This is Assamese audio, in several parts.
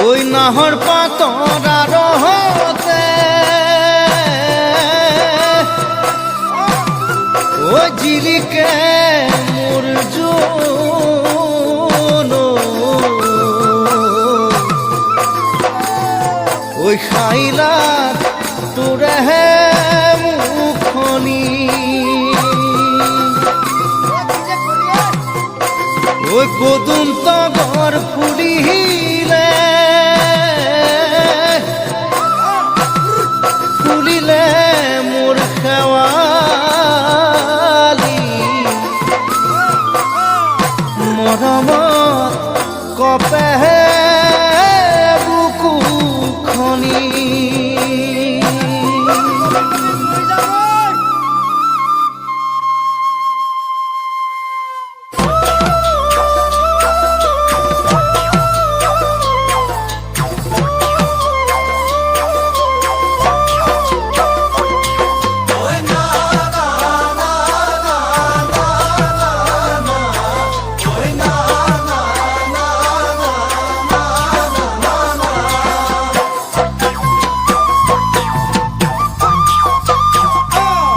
ওই নাহর পাতরা রহতে ও জিলিকে মোর জোন ওই খাইলা তোরে হে মুখনি ওই কদুম তগর ফুলিলে ফুলিলে মোর খেৱালি মৰমত কপেহে বুকুখনি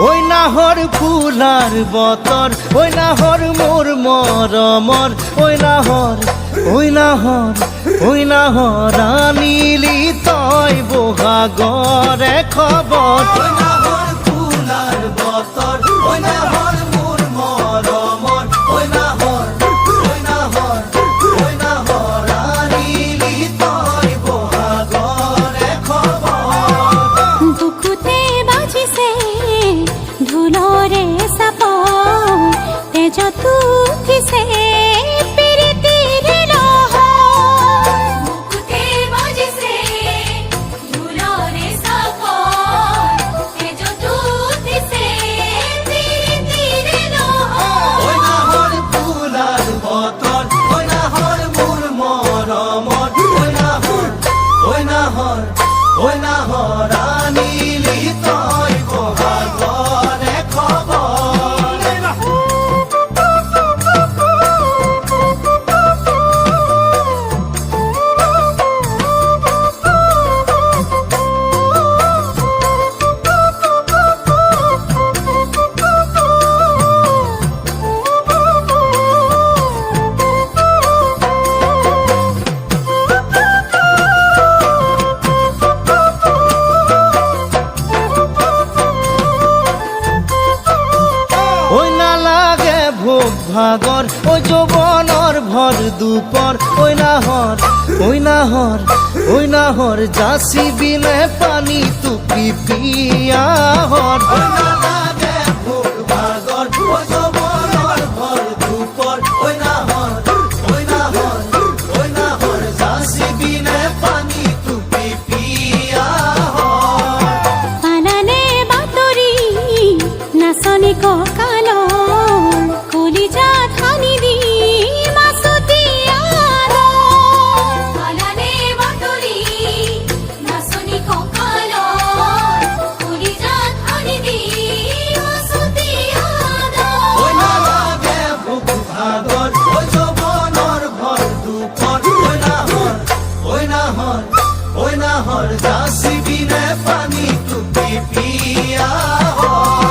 ওই নাহর ফুলার বতর ওই নাহর মোর মরমর ওই নাহর ওই নাহর ওই নাহর আনিলি তই বহাগরে খবর ওই নাহর ফুলার বতর ওই নাহর মোর মরমর ওই নাহর ওই নাহর ওই নাহর আনিলি তই বহাগরে খবর বুকুতে বাজিছে ঢোলৰে চাপ তেজ তুঠিছে প্ৰীতিৰ লহৰ বুকুতে বাজিছে ঢোলৰে চাপ তেজ তুঠিছে প্ৰীতিৰ লহৰ ওই নাহর ফুলার বতর ওই নাহর মোর মরমর ওই নাহর ওই নাহর ওই নাহর আনিলি তই বহাগরে খবর ওই না লাগে ভোগ ভাগর ওই যৌবনর ভর দুপর ওই নাহর ওই নাহর ওই নাহর যাসি বিনে পানি তুপি পিয়াহর ওই না লাগে ভোগ ভাগর ওই যৌবনর ভর দুপর ওই নাহর ওই নাহর ওই নাহর যাসি বিনে পানি তুপি পিয়াহর পালানে বাতৰি নাচনি কঁকালৰ কলিজা ঠানি দি মাছতি পালানে বাতৰি নাচনি কঁকালৰ কলিজা ঠানি দি মাছতি ওই না লাগে ভোগ ভাগর ওই যৌবনর ভর দুপর ওই নাহর ওই নাহর ওই নাহর যাসি বিনে পানি তুপি